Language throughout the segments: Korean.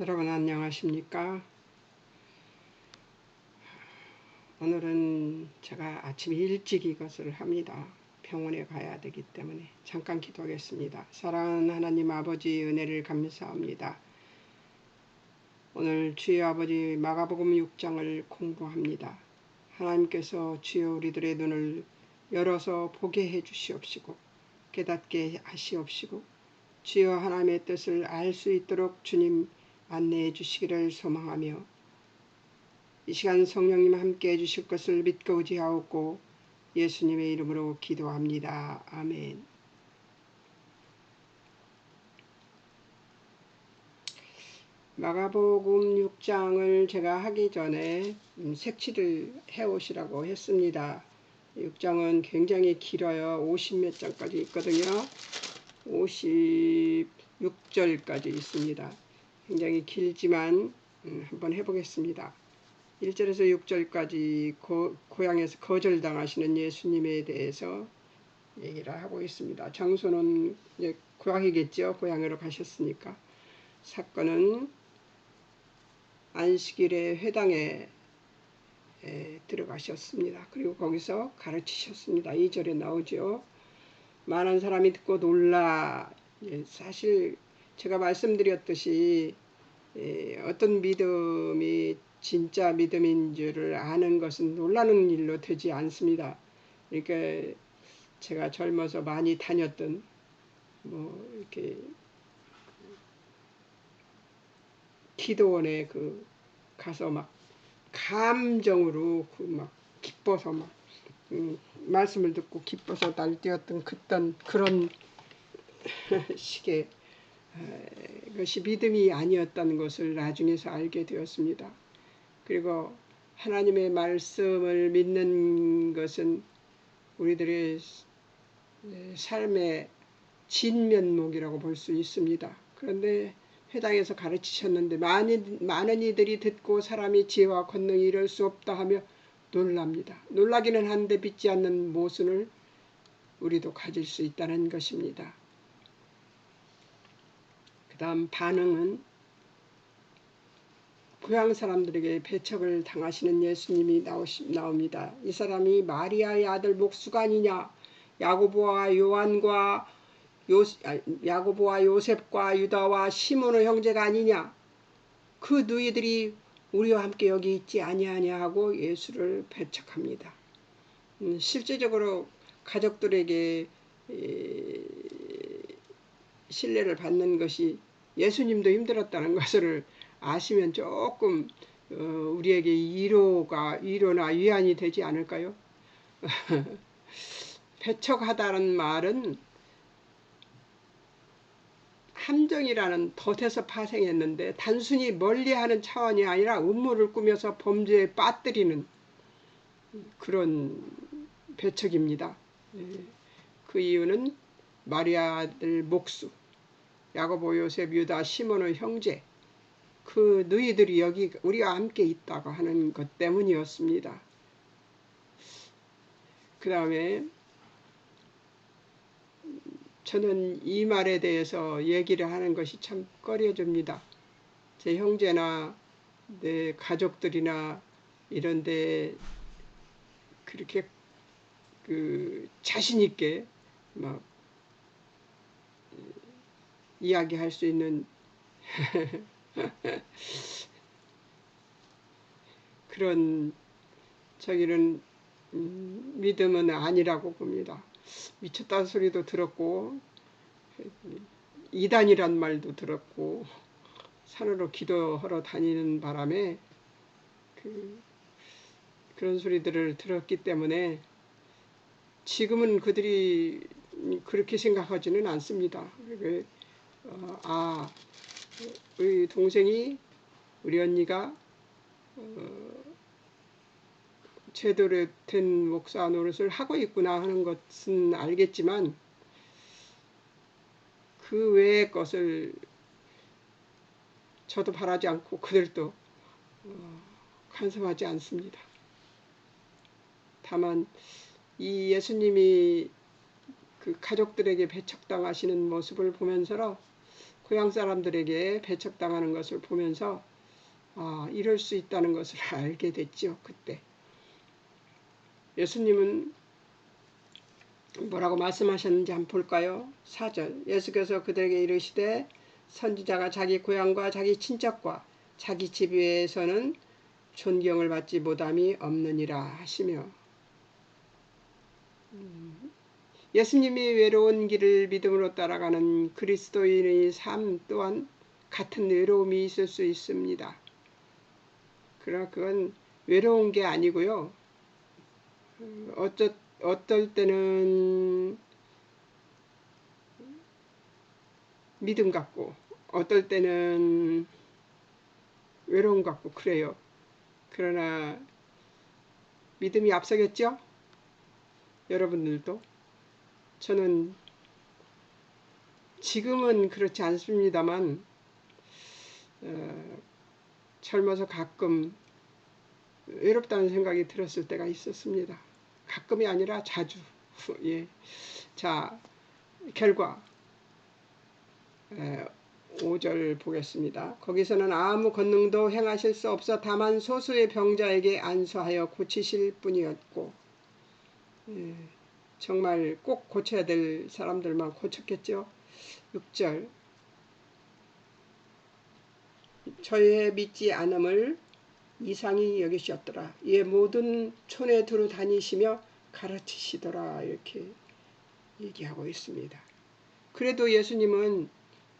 여러분 안녕하십니까? 오늘은 제가 아침 일찍 이것을 합니다. 병원에 가야 되기 때문에 잠깐 기도하겠습니다. 사랑하는 하나님 아버지 은혜를 감사합니다. 오늘 주여 아버지 마가복음 6장을 공부합니다. 하나님께서 주여 우리들의 눈을 열어서 보게 해 주시옵시고 깨닫게 하시옵시고 주여 하나님의 뜻을 알 수 있도록 주님 안내해 주시기를 소망하며 이 시간 성령님 함께 해주실 것을 믿고 의지하옵고 예수님의 이름으로 기도합니다. 아멘. 마가복음 6장을 제가 하기 전에 색칠을 해오시라고 했습니다. 6장은 굉장히 길어요. 50몇 장까지 있거든요. 56절까지 있습니다. 굉장히 길지만 한번 해보겠습니다. 1절에서 6절까지 고향에서 거절당하시는 예수님에 대해서 얘기를 하고 있습니다. 장소는 이제 고향이겠죠. 고향으로 가셨으니까. 사건은 안식일에 회당에 들어가셨습니다. 그리고 거기서 가르치셨습니다. 2절에 나오죠. 많은 사람이 듣고 놀라. 사실 제가 말씀드렸듯이 어떤 믿음이 진짜 믿음인 줄을 아는 것은 놀라는 일로 되지 않습니다. 그러니까 제가 젊어서 많이 다녔던 이렇게 기도원에 가서 막 감정으로 막 기뻐서 막 말씀을 듣고 기뻐서 날뛰었던 그런 식의 것이 믿음이 아니었다는 것을 나중에서 알게 되었습니다. 그리고 하나님의 말씀을 믿는 것은 우리들의 삶의 진면목이라고 볼 수 있습니다. 그런데 회당에서 가르치셨는데 많은 이들이 듣고 사람이 지혜와 권능이 이룰 수 없다 하며 놀랍니다. 놀라기는 한데 믿지 않는 모순을 우리도 가질 수 있다는 것입니다. 그 다음 반응은 고향 사람들에게 배척을 당하시는 예수님이 나옵니다. 이 사람이 마리아의 아들 목수가 아니냐? 야고보와 요셉과 유다와 시몬의 형제가 아니냐? 그 너희들이 우리와 함께 여기 있지 아니하냐 하고 예수를 배척합니다. 실제적으로 가족들에게 신뢰를 받는 것이 예수님도 힘들었다는 것을 아시면 조금 우리에게 위로나 위안이 되지 않을까요? 배척하다는 말은 함정이라는 덫에서 파생했는데 단순히 멀리하는 차원이 아니라 음모를 꾸며서 범죄에 빠뜨리는 그런 배척입니다. 그 이유는 마리아 아들 목수, 야고보 요셉 유다 시몬의 형제, 그 너희들이 여기 우리와 함께 있다고 하는 것 때문이었습니다. 그 다음에 저는 이 말에 대해서 얘기를 하는 것이 참 꺼려집니다. 제 형제나 내 가족들이나 이런데 그렇게 자신 있게 막 이야기할 수 있는 그런 저기는 믿음은 아니라고 봅니다. 미쳤다는 소리도 들었고 이단이란 말도 들었고 산으로 기도하러 다니는 바람에 그런 소리들을 들었기 때문에 지금은 그들이 그렇게 생각하지는 않습니다. 우리 동생이 우리 언니가 제대로 된 목사 노릇을 하고 있구나 하는 것은 알겠지만 그 외의 것을 저도 바라지 않고 그들도 간섭하지 않습니다. 다만 이 예수님이 그 가족들에게 배척당하시는 모습을 보면서 고향 사람들에게 배척당하는 것을 보면서 이럴 수 있다는 것을 알게 됐죠. 그때 예수님은 뭐라고 말씀하셨는지 한번 볼까요? 4절 예수께서 그들에게 이르시되 선지자가 자기 고향과 자기 친척과 자기 집 위에서는 존경을 받지 못함이 없느니라 하시며, 예수님이 외로운 길을 믿음으로 따라가는 그리스도인의 삶 또한 같은 외로움이 있을 수 있습니다. 그러나 그건 외로운 게 아니고요. 어떨 때는 믿음 같고 어떨 때는 외로움 같고 그래요. 그러나 믿음이 앞서겠죠? 여러분들도. 저는 지금은 그렇지 않습니다만 젊어서 가끔 외롭다는 생각이 들었을 때가 있었습니다. 가끔이 아니라 자주. 예. 자, 결과 5절 보겠습니다. 거기서는 아무 권능도 행하실 수 없어 다만 소수의 병자에게 안수하여 고치실 뿐이었고, 정말 꼭 고쳐야 될 사람들만 고쳤겠죠. 6절 저의 믿지 않음을 이상히 여기셨더라. 이에 모든 촌에 두루 다니시며 가르치시더라. 이렇게 얘기하고 있습니다. 그래도 예수님은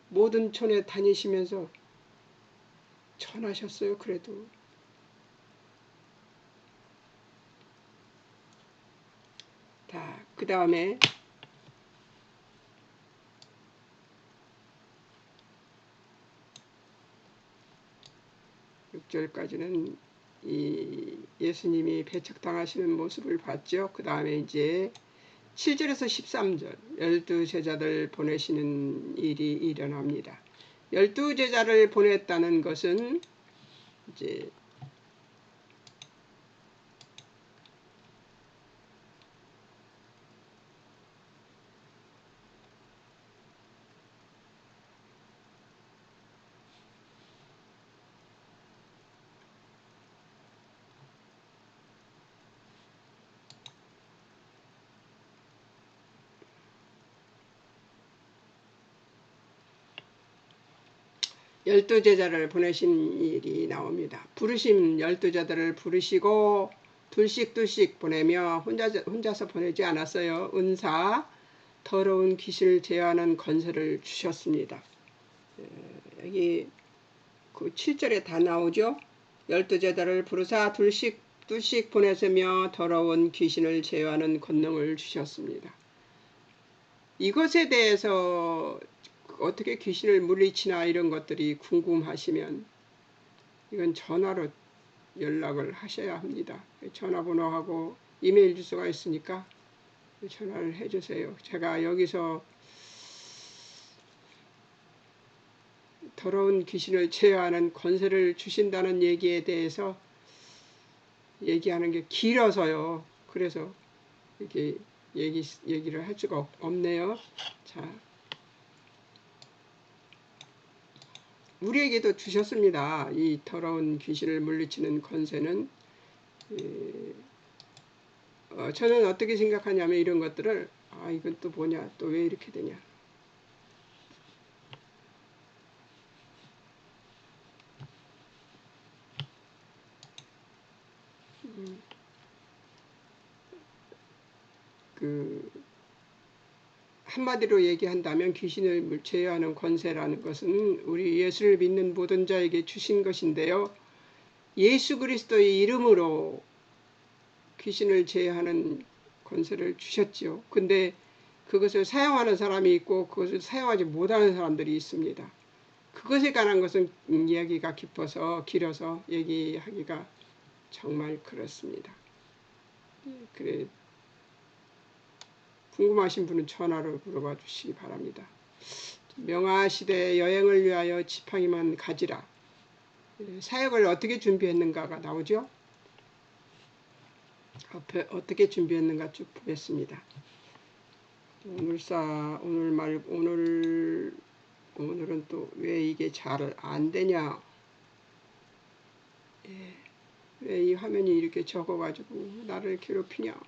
모든 촌에 다니시면서 전하셨어요. 그래도. 그 다음에 6절까지는 이 예수님이 배척당하시는 모습을 봤죠. 그 다음에 이제 7절에서 13절 12제자들 보내시는 일이 일어납니다. 12제자를 보냈다는 것은 이제 열두 제자를 보내신 일이 나옵니다. 부르심 12제자들을 부르시고 둘씩 보내며 혼자서 보내지 않았어요. 은사, 더러운 귀신을 제어하는 권세를 주셨습니다. 여기 그 7절에 다 나오죠. 12제자를 부르사 둘씩 보내세며 더러운 귀신을 제어하는 권능을 주셨습니다. 이것에 대해서 어떻게 귀신을 물리치나 이런 것들이 궁금하시면 이건 전화로 연락을 하셔야 합니다. 전화번호하고 이메일 주소가 있으니까 전화를 해주세요. 제가 여기서 더러운 귀신을 제어하는 권세를 주신다는 얘기에 대해서 얘기하는 게 길어서요. 그래서 이렇게 얘기를 할 수가 없네요. 자, 우리에게도 주셨습니다. 이 더러운 귀신을 물리치는 권세는. 저는 어떻게 생각하냐면 이런 것들을 이건 또 뭐냐, 또 왜 이렇게 되냐. 한마디로 얘기한다면 귀신을 제어하는 권세라는 것은 우리 예수를 믿는 모든 자에게 주신 것인데요. 예수 그리스도의 이름으로 귀신을 제어하는 권세를 주셨지요. 근데 그것을 사용하는 사람이 있고 그것을 사용하지 못하는 사람들이 있습니다. 그것에 관한 것은 이야기가 길어서 얘기하기가 정말 그렇습니다. 그래, 궁금하신 분은 전화로 물어봐 주시기 바랍니다. 명하시되 여행을 위하여 지팡이만 가지라. 사역을 어떻게 준비했는가가 나오죠. 어떻게 준비했는가 쭉 보겠습니다. 오늘 오늘은 또 왜 이게 잘 안 되냐, 왜 이 화면이 이렇게 적어가지고 나를 괴롭히냐.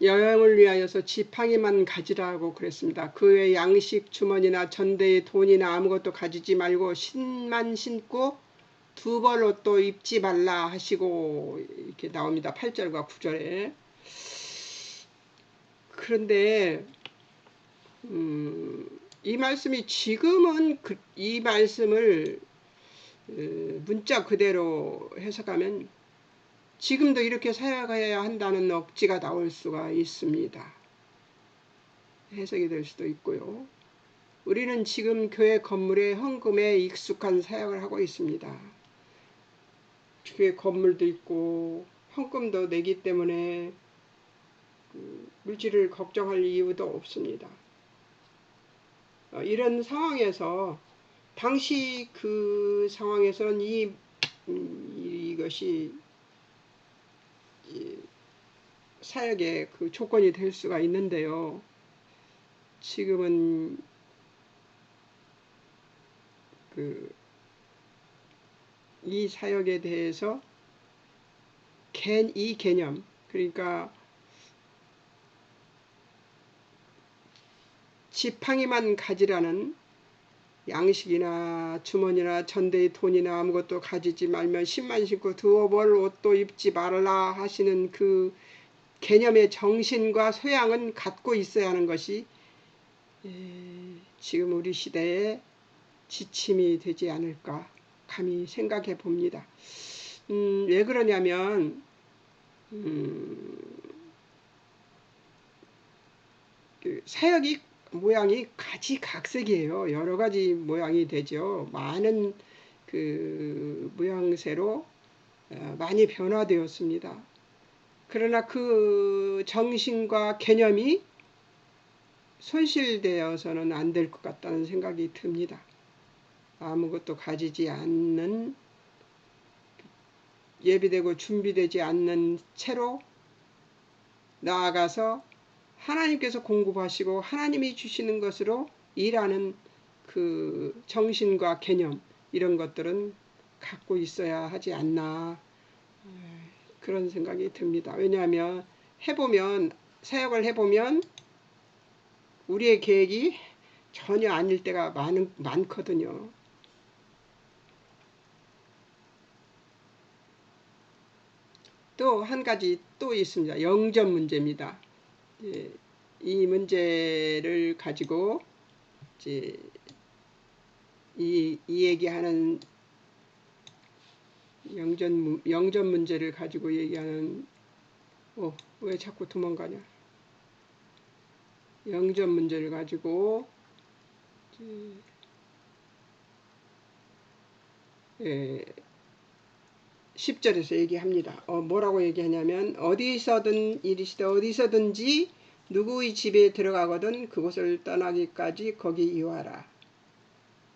여행을 위하여서 지팡이만 가지라고 그랬습니다. 그 외 양식 주머니나 전대에 돈이나 아무것도 가지지 말고 신만 신고 두 벌 옷도 입지 말라 하시고, 이렇게 나옵니다. 8절과 9절에. 그런데 이 말씀이 지금은 이 말씀을 문자 그대로 해석하면 지금도 이렇게 살아가야 한다는 억지가 나올 수가 있습니다. 해석이 될 수도 있고요. 우리는 지금 교회 건물에 헌금에 익숙한 사역을 하고 있습니다. 교회 건물도 있고 헌금도 내기 때문에 물질을 걱정할 이유도 없습니다. 이런 상황에서 당시 그 상황에선 이것이 사역의 그 조건이 될 수가 있는데요. 지금은 이 사역에 대해서 이 개념, 그러니까 지팡이만 가지라는, 양식이나 주머니나 전대의 돈이나 아무것도 가지지 말며 신만 신고 두어 벌 옷도 입지 말라 하시는 그 개념의 정신과 소양은 갖고 있어야 하는 것이 지금 우리 시대의 지침이 되지 않을까 감히 생각해 봅니다. 왜 그러냐면 사역이 모양이 가지각색이에요. 여러 가지 모양이 되죠. 많은 그 모양새로 많이 변화되었습니다. 그러나 그 정신과 개념이 손실되어서는 안 될 것 같다는 생각이 듭니다. 아무것도 가지지 않는, 예비되고 준비되지 않는 채로 나아가서 하나님께서 공급하시고 하나님이 주시는 것으로 일하는 그 정신과 개념, 이런 것들은 갖고 있어야 하지 않나, 그런 생각이 듭니다. 왜냐하면 사역을 해보면 우리의 계획이 전혀 아닐 때가 많거든요. 또 한 가지 또 있습니다. 영접 문제입니다. 이 문제를 가지고 이제 이 얘기하는 영접 문제를 가지고 얘기하는, 왜 자꾸 도망가냐? 영접 문제를 가지고 10절에서 얘기합니다. 뭐라고 얘기하냐면, 어디서든 이르시되 어디서든지 누구의 집에 들어가거든 그곳을 떠나기까지 거기 이와라.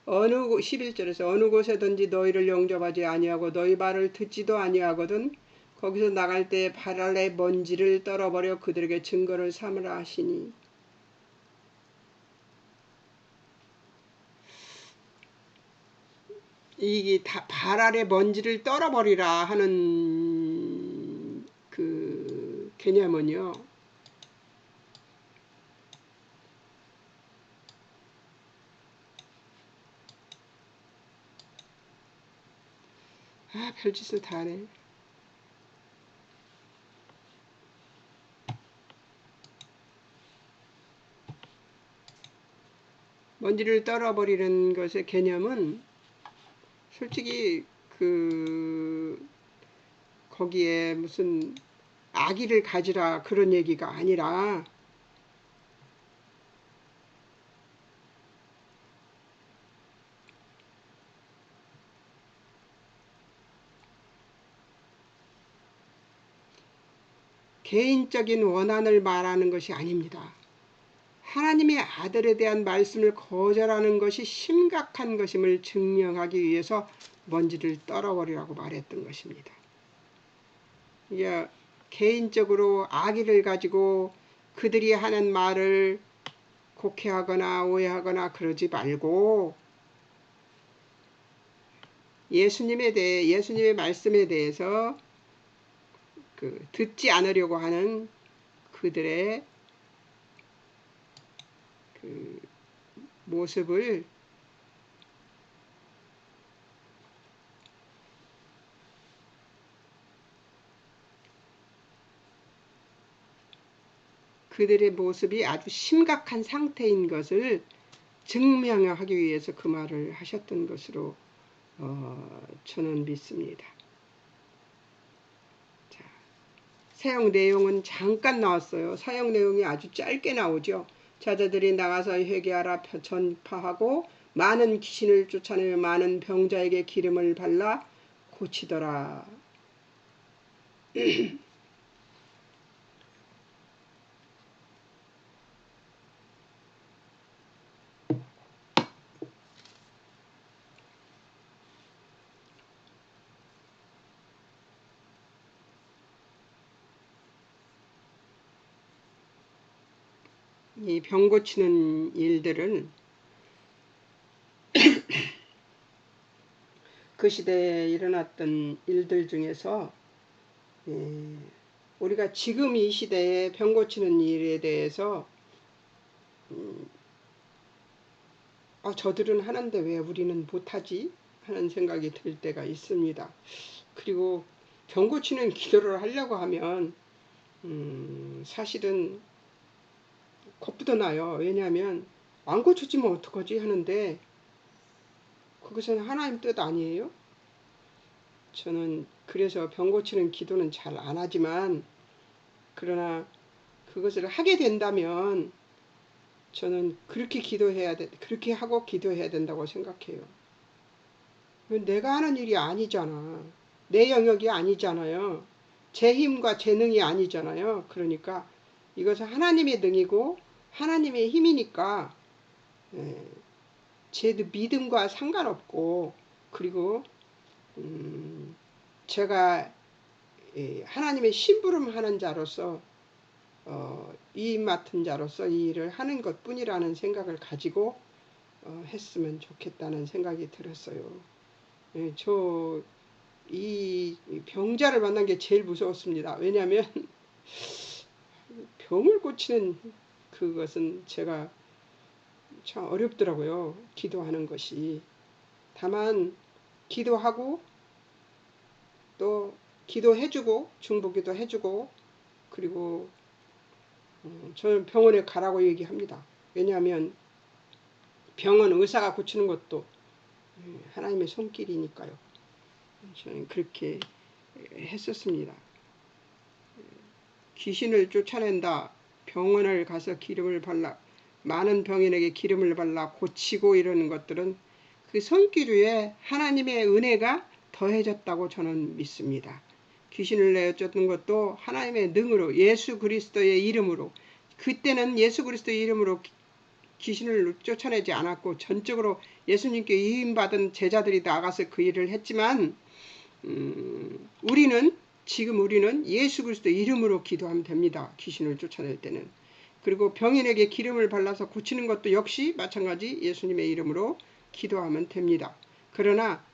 11절에서 어느 곳에든지 너희를 영접하지 아니하고 너희 말을 듣지도 아니하거든 거기서 나갈 때 발 아래 먼지를 떨어버려 그들에게 증거를 삼으라 하시니. 이게 다 발 아래 먼지를 떨어버리라 하는 그 개념은요, 별짓을 다 하네. 먼지를 떨어버리는 것의 개념은 솔직히 거기에 무슨 아기를 가지라 그런 얘기가 아니라, 개인적인 원한을 말하는 것이 아닙니다. 하나님의 아들에 대한 말씀을 거절하는 것이 심각한 것임을 증명하기 위해서 먼지를 떨어버리라고 말했던 것입니다. 이게 개인적으로 악의를 가지고 그들이 하는 말을 곡해하거나 오해하거나 그러지 말고 예수님의 말씀에 대해서 듣지 않으려고 하는 그들의 모습을 그들의 모습이 아주 심각한 상태인 것을 증명하기 위해서 그 말을 하셨던 것으로 저는 믿습니다. 자, 사용 내용은 잠깐 나왔어요. 사용 내용이 아주 짧게 나오죠. 자자들이 나가서 회개하라 전파하고 많은 귀신을 쫓아내며 많은 병자에게 기름을 발라 고치더라. 이 병 고치는 일들은 그 시대에 일어났던 일들 중에서 우리가 지금 이 시대에 병 고치는 일에 대해서 저들은 하는데 왜 우리는 못하지? 하는 생각이 들 때가 있습니다. 그리고 병 고치는 기도를 하려고 하면 사실은 겁부터 나요. 왜냐하면 안 고쳐지면 어떡하지 하는데 그것은 하나님 뜻 아니에요? 저는 그래서 병 고치는 기도는 잘 안 하지만 그러나 그것을 하게 된다면 저는 그렇게 하고 기도해야 된다고 생각해요. 내가 하는 일이 아니잖아. 내 영역이 아니잖아요. 제 힘과 제 능이 아니잖아요. 그러니까 이것은 하나님의 능이고 하나님의 힘이니까 제 믿음과 상관없고 그리고 제가 하나님의 심부름하는 자로서 이 맡은 자로서 이 일을 하는 것뿐이라는 생각을 가지고 했으면 좋겠다는 생각이 들었어요. 이 병자를 만난 게 제일 무서웠습니다. 왜냐하면 병을 고치는 그것은 제가 참 어렵더라고요. 기도하는 것이. 다만 기도하고 또 기도해주고 중보기도 해주고 그리고 저는 병원에 가라고 얘기합니다. 왜냐하면 병은 의사가 고치는 것도 하나님의 손길이니까요. 저는 그렇게 했었습니다. 귀신을 쫓아낸다. 병원을 가서 기름을 발라 많은 병인에게 기름을 발라 고치고 이러는 것들은 그 손길 위에 하나님의 은혜가 더해졌다고 저는 믿습니다. 귀신을 내쫓는 것도 하나님의 능으로 예수 그리스도의 이름으로 그때는 예수 그리스도의 이름으로 귀신을 쫓아내지 않았고 전적으로 예수님께 위임받은 제자들이 나가서 그 일을 했지만 지금 우리는 예수 그리스도 이름으로 기도하면 됩니다. 귀신을 쫓아낼 때는. 그리고 병인에게 기름을 발라서 고치는 것도 역시 마찬가지 예수님의 이름으로 기도하면 됩니다. 그러나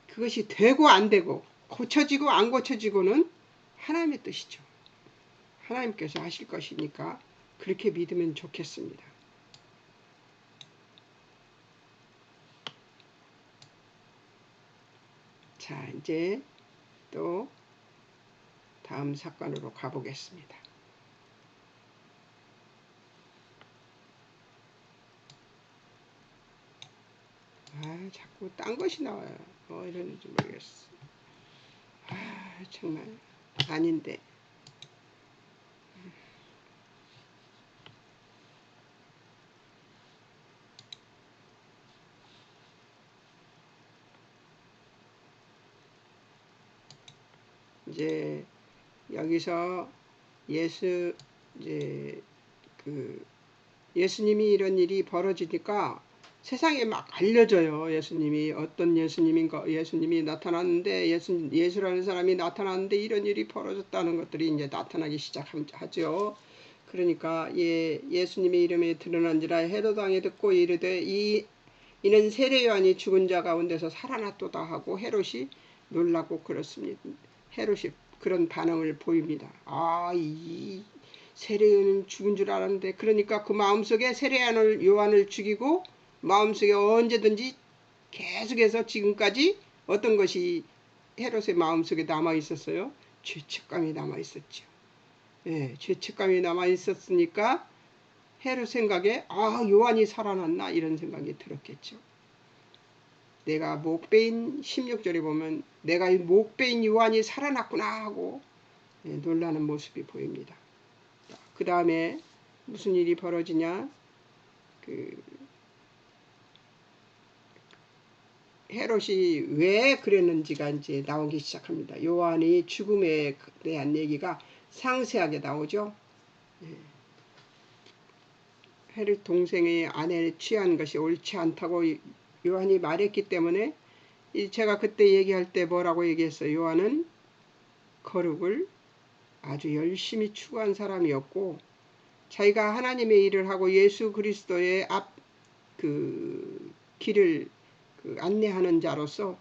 그것이 되고 안 되고 고쳐지고 안 고쳐지고는 하나님의 뜻이죠. 하나님께서 하실 것이니까 그렇게 믿으면 좋겠습니다. 자, 이제 또 다음 사건으로 가보겠습니다. 자꾸 딴 것이 나와요. 이러는지 모르겠어. 정말 아닌데. 이제 여기서 예수님이 이런 일이 벌어지니까 세상에 막 알려져요. 예수님이 어떤 예수님이 나타났는데 예수라는 사람이 나타났는데 이런 일이 벌어졌다는 것들이 이제 나타나기 시작하죠. 그러니까 예수님의 이름에 드러난지라 헤롯 왕이 듣고 이르되 이는 세례 요한이 죽은 자 가운데서 살아났도다 하고 헤롯이 놀라고 그렇습니다. 헤롯이 그런 반응을 보입니다. 이 세례 요한은 죽은 줄 알았는데, 그러니까 그 마음속에 세례 요한을 죽이고 마음속에 언제든지 계속해서 지금까지 어떤 것이 헤롯의 마음속에 남아 있었어요? 죄책감이 남아 있었죠. 죄책감이 남아 있었으니까 헤롯 생각에 요한이 살아났나 이런 생각이 들었겠죠. 내가 목베인 16절에 보면 내가 이 목베인 요한이 살아났구나 하고 놀라는 모습이 보입니다. 그 다음에 무슨 일이 벌어지냐, 헤롯이 왜 그랬는지가 이제 나오기 시작합니다. 요한이 죽음에 대한 얘기가 상세하게 나오죠. 헤롯 동생의 아내를 취한 것이 옳지 않다고 요한이 말했기 때문에, 제가 그때 얘기할 때 뭐라고 얘기했어요? 요한은 거룩을 아주 열심히 추구한 사람이었고, 자기가 하나님의 일을 하고 예수 그리스도의 길을 안내하는 자로서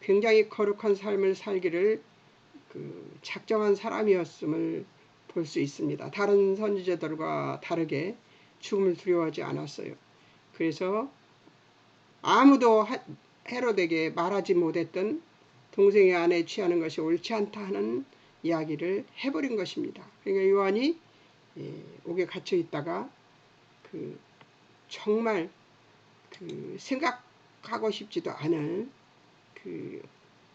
굉장히 거룩한 삶을 살기를 작정한 사람이었음을 볼 수 있습니다. 다른 선지자들과 다르게 죽음을 두려워하지 않았어요. 그래서 아무도 헤롯에게 말하지 못했던 동생의 아내 취하는 것이 옳지 않다 하는 이야기를 해버린 것입니다. 그러니까 요한이 옥에 갇혀 있다가 정말 생각하고 싶지도 않은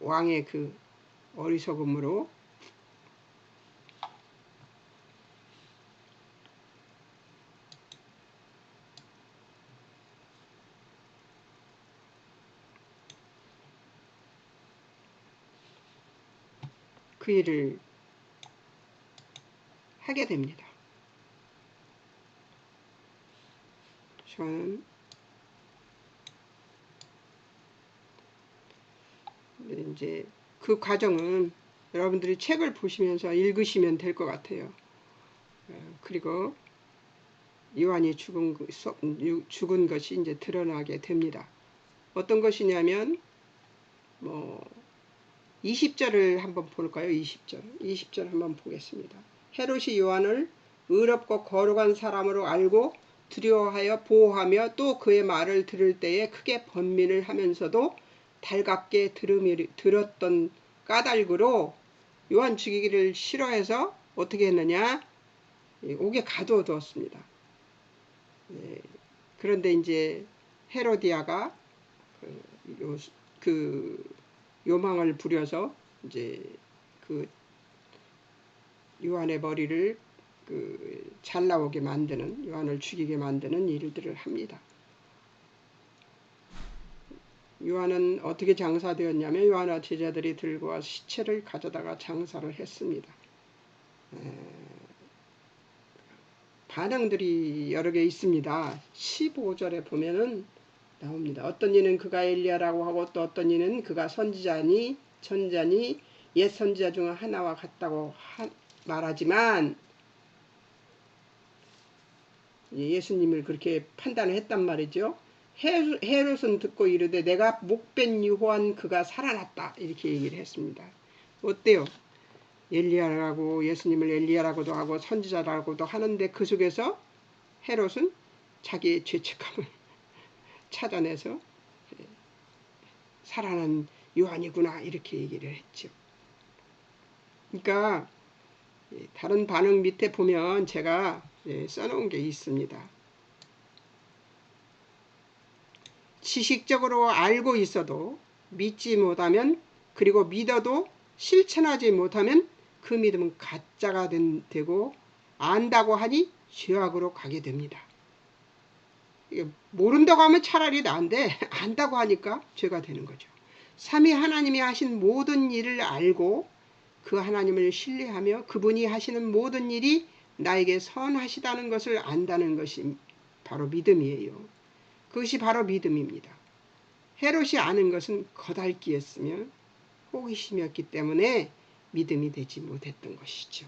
왕의 어리석음으로 그 일을 하게 됩니다. 저는 이제 그 과정은 여러분들이 책을 보시면서 읽으시면 될 것 같아요. 그리고 요한이 죽은 것이 이제 드러나게 됩니다. 어떤 것이냐면 20절을 한번 볼까요? 20절 한번 보겠습니다. 헤롯이 요한을 의롭고 거룩한 사람으로 알고 두려워하여 보호하며 또 그의 말을 들을 때에 크게 번민을 하면서도 달갑게 들었던 까닭으로 요한 죽이기를 싫어해서 어떻게 했느냐? 옥에 가둬두었습니다. 그런데 이제 헤로디아가 요망을 부려서 이제 요한의 머리를 잘 나오게 만드는, 요한을 죽이게 만드는 일들을 합니다. 요한은 어떻게 장사되었냐면 요한과 제자들이 들고 와서 시체를 가져다가 장사를 했습니다. 반응들이 여러 개 있습니다. 15절에 보면은 나옵니다. 어떤 이는 그가 엘리야라고 하고 또 어떤 이는 그가 선지자니 옛 선지자 중 하나와 같다고 말하지만, 예수님을 그렇게 판단을 했단 말이죠. 헤롯은 듣고 이르되 내가 목벤 유호한 그가 살아났다 이렇게 얘기를 했습니다. 어때요? 엘리야라고, 예수님을 엘리야라고도 하고 선지자라고도 하는데 그 속에서 헤롯은 자기의 죄책감을 찾아내서 살아난 요한이구나 이렇게 얘기를 했죠. 그러니까 다른 반응 밑에 보면 제가 써놓은 게 있습니다. 지식적으로 알고 있어도 믿지 못하면, 그리고 믿어도 실천하지 못하면 그 믿음은 가짜가 되고, 안다고 하니 죄악으로 가게 됩니다. 모른다고 하면 차라리 나은데 안다고 하니까 죄가 되는 거죠. 삼위 하나님이 하신 모든 일을 알고 그 하나님을 신뢰하며 그분이 하시는 모든 일이 나에게 선하시다는 것을 안다는 것이 바로 믿음이에요. 그것이 바로 믿음입니다. 헤롯이 아는 것은 거달기였으며 호기심이었기 때문에 믿음이 되지 못했던 것이죠.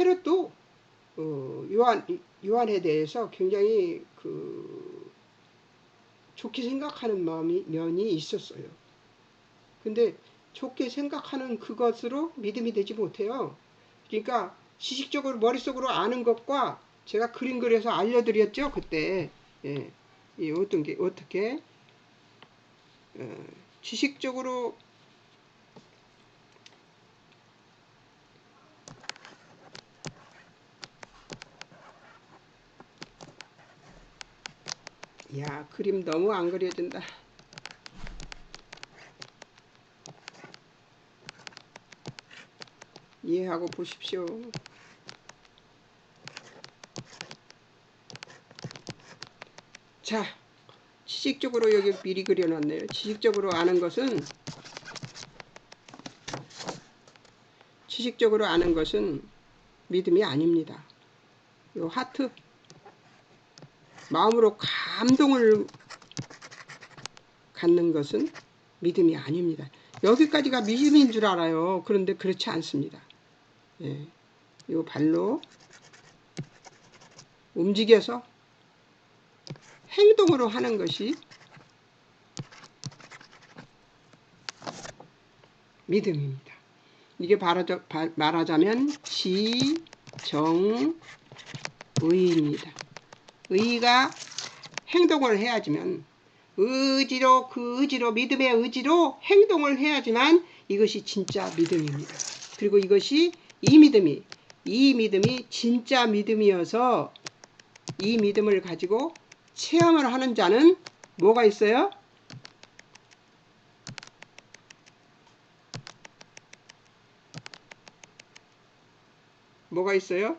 헤롯도 요한에 대해서 굉장히 좋게 생각하는 면이 있었어요. 근데 좋게 생각하는 그것으로 믿음이 되지 못해요. 그러니까 지식적으로 머릿속으로 아는 것과 제가 그림 그려서 알려드렸죠 그때. 예. 이 어떤 게 어떻게 지식적으로 야 그림 너무 안 그려진다. 이해하고 보십시오. 자, 지식적으로 여기 미리 그려놨네요. 지식적으로 아는 것은 믿음이 아닙니다. 요 하트 마음으로 감동을 갖는 것은 믿음이 아닙니다. 여기까지가 믿음인 줄 알아요. 그런데 그렇지 않습니다. 예, 요 발로 움직여서 행동으로 하는 것이 믿음입니다. 이게 말하자면 지정의입니다. 의가 행동을 해야지만 그 의지로 믿음의 의지로 행동을 해야지만 이것이 진짜 믿음입니다. 그리고 이것이 이 믿음이 진짜 믿음이어서 이 믿음을 가지고 체험을 하는 자는 뭐가 있어요? 뭐가 있어요?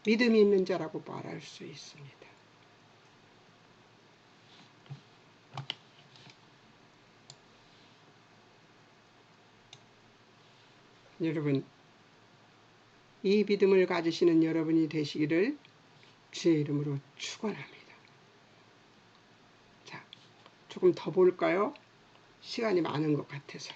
믿음이 있는 자라고 말할 수 있습니다. 여러분, 이 믿음을 가지시는 여러분이 되시기를 주의 이름으로 축원합니다. 자, 조금 더 볼까요? 시간이 많은 것 같아서.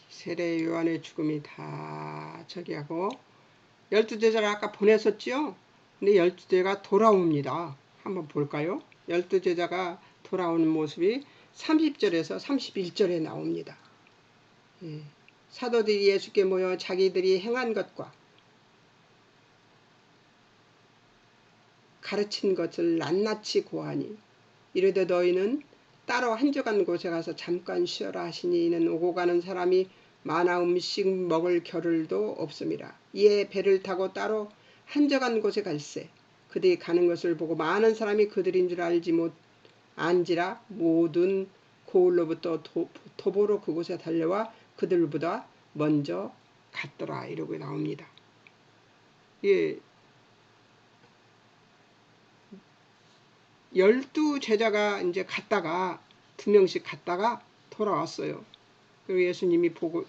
세례 요한의 죽음이 다 저기 하고 12제자를 아까 보냈었죠? 근데 12제자가 돌아옵니다. 한번 볼까요? 12제자가 돌아오는 모습이 30절에서 31절에 나옵니다. 사도들이 예수께 모여 자기들이 행한 것과 가르친 것을 낱낱이 고하니 이르되 너희는 따로 한적한 곳에 가서 잠깐 쉬어라 하시니 이는 오고 가는 사람이 많아 음식 먹을 겨를도 없음이라. 이에 배를 타고 따로 한적한 곳에 갈새 그들이 가는 것을 보고 많은 사람이 그들인 줄 알지 안지라 모든 고을로부터 도보로 그곳에 달려와 그들보다 먼저 갔더라 이러고 나옵니다. 예, 12제자가 이제 갔다가 2명씩 갔다가 돌아왔어요. 그리고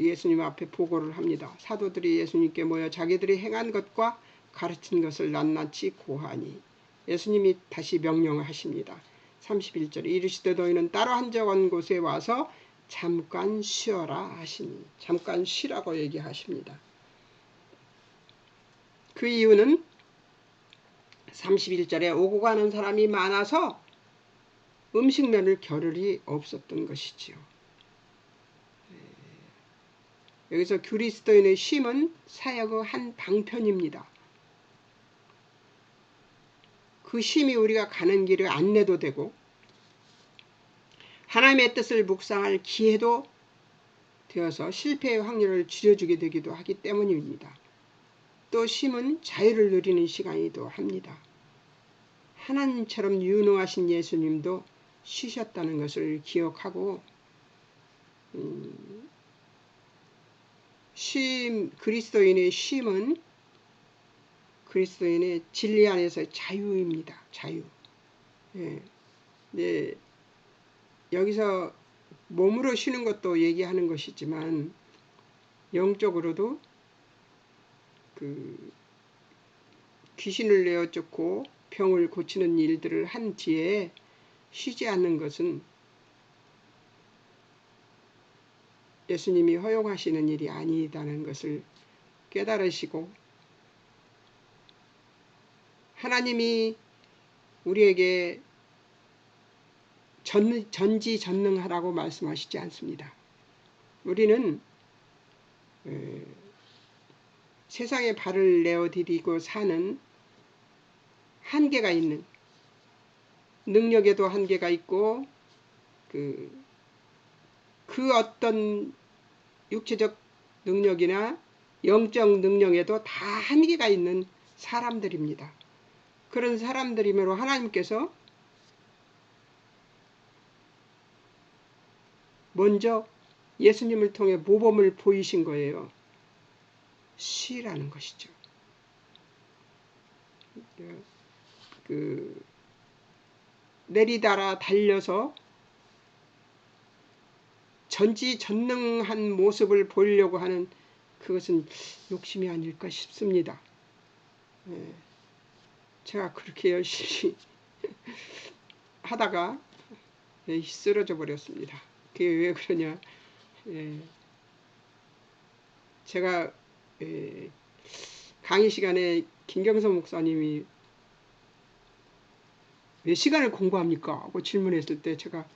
예수님 앞에 보고를 합니다. 사도들이 예수님께 모여 자기들이 행한 것과 가르친 것을 낱낱이 고하니 예수님이 다시 명령을 하십니다. 31절에 이르시되 너희는 따로 한적한 곳에 와서 잠깐 쉬어라 하시니 잠깐 쉬라고 얘기하십니다. 그 이유는 31절에 오고 가는 사람이 많아서 음식 면을 겨를이 없었던 것이지요. 여기서 그리스도인의 쉼은 사역의 한 방편입니다. 그 쉼이 우리가 가는 길의 안내도 되고 하나님의 뜻을 묵상할 기회도 되어서 실패의 확률을 줄여주게 되기도 하기 때문입니다. 또 쉼은 자유를 누리는 시간이기도 합니다. 하나님처럼 유능하신 예수님도 쉬셨다는 것을 기억하고 그리스도인의 쉼은 그리스도인의 진리 안에서 자유입니다. 자유. 예. 네, 여기서 몸으로 쉬는 것도 얘기하는 것이지만 영적으로도 그 귀신을 내어 쫓고 병을 고치는 일들을 한 뒤에 쉬지 않는 것은 예수님이 허용하시는 일이 아니다는 것을 깨달으시고, 하나님이 우리에게 전지전능하라고 말씀하시지 않습니다. 우리는 세상에 발을 내어디디고 사는 한계가 있는, 능력에도 한계가 있고 그 어떤 육체적 능력이나 영적 능력에도 다 한계가 있는 사람들입니다. 그런 사람들이므로 하나님께서 먼저 예수님을 통해 모범을 보이신 거예요. 쉬라는 것이죠. 그 내리달아 달려서 전지전능한 모습을 보이려고 하는 그것은 욕심이 아닐까 싶습니다. 제가 그렇게 열심히 하다가 쓰러져 버렸습니다. 그게 왜 그러냐? 제가 강의 시간에 김경선 목사님이 몇 시간을 공부합니까? 하고 질문했을 때 제가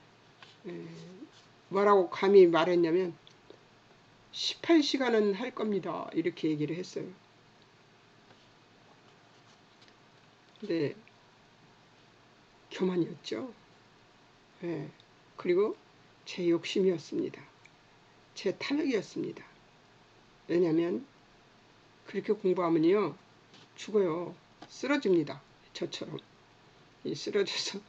뭐라고 감히 말했냐면 18시간은 할 겁니다. 이렇게 얘기를 했어요. 근데 교만이었죠. 그리고 제 욕심이었습니다. 제 탐욕이었습니다. 왜냐하면 그렇게 공부하면요 죽어요. 쓰러집니다. 저처럼 쓰러져서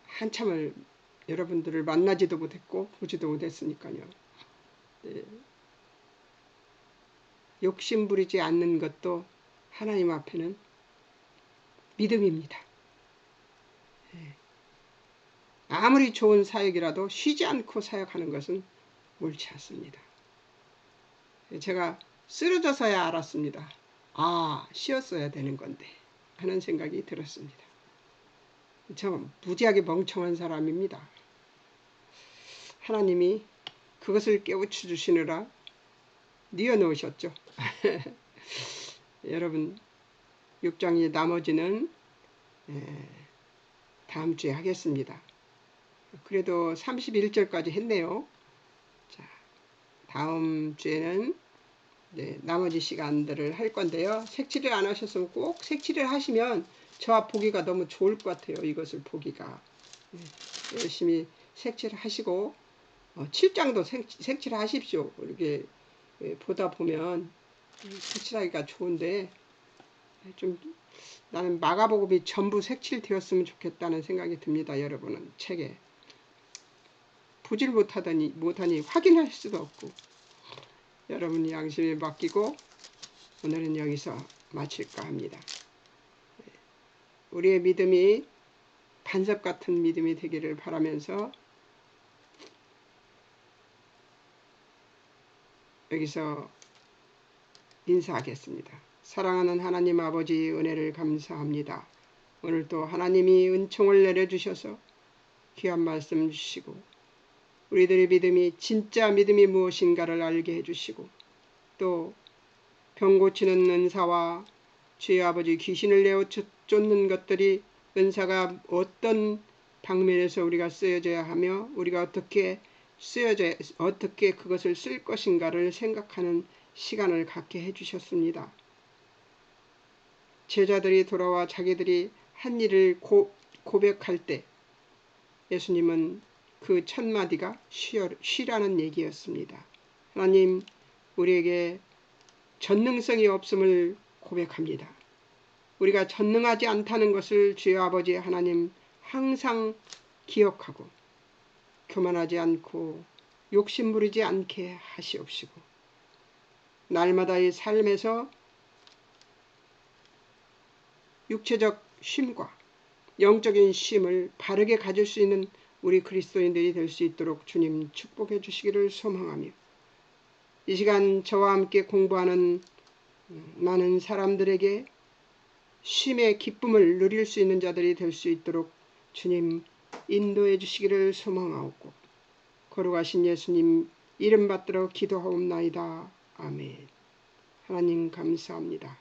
한참을 여러분들을 만나지도 못했고 보지도 못했으니까요. 욕심 부리지 않는 것도 하나님 앞에는 믿음입니다. 아무리 좋은 사역이라도 쉬지 않고 사역하는 것은 옳지 않습니다. 제가 쓰러져서야 알았습니다. 아, 쉬었어야 되는 건데 하는 생각이 들었습니다. 저 무지하게 멍청한 사람입니다. 하나님이 그것을 깨우쳐 주시느라 뉘어놓으셨죠. 여러분 6장의 나머지는 다음 주에 하겠습니다. 그래도 31절까지 했네요. 자, 다음 주에는 나머지 시간들을 할 건데요. 색칠을 안 하셨으면 꼭 색칠을 하시면 저와 보기가 너무 좋을 것 같아요. 이것을 보기가. 열심히 색칠을 하시고 7장도 색칠을 하십시오. 이렇게 보다 보면 색칠하기가 좋은데 좀 나는 마가복음이 전부 색칠되었으면 좋겠다는 생각이 듭니다. 여러분은 책에 보질 못하니 확인할 수도 없고, 여러분 양심에 맡기고 오늘은 여기서 마칠까 합니다. 우리의 믿음이 반석 같은 믿음이 되기를 바라면서 여기서 인사하겠습니다. 사랑하는 하나님 아버지, 은혜를 감사합니다. 오늘도 하나님이 은총을 내려주셔서 귀한 말씀 주시고 우리들의 믿음이 진짜 믿음이 무엇인가를 알게 해주시고, 또 병 고치는 은사와 주의 아버지 귀신을 내어 쫓는 것들이 은사가 어떤 방면에서 우리가 쓰여져야 하며 우리가 어떻게 그것을 쓸 것인가를 생각하는 시간을 갖게 해주셨습니다. 제자들이 돌아와 자기들이 한 일을 고백할 때 예수님은 그 첫 마디가 쉬라는 얘기였습니다. 하나님, 우리에게 전능성이 없음을 고백합니다. 우리가 전능하지 않다는 것을 주의 아버지 하나님 항상 기억하고 교만하지 않고 욕심 부리지 않게 하시옵시고 날마다의 삶에서 육체적 쉼과 영적인 쉼을 바르게 가질 수 있는 우리 그리스도인들이 될 수 있도록 주님 축복해 주시기를 소망하며 이 시간 저와 함께 공부하는 많은 사람들에게 쉼의 기쁨을 누릴 수 있는 자들이 될 수 있도록 주님 인도해 주시기를 소망하옵고 거룩하신 예수님 이름 받들어 기도하옵나이다. 아멘. 하나님 감사합니다.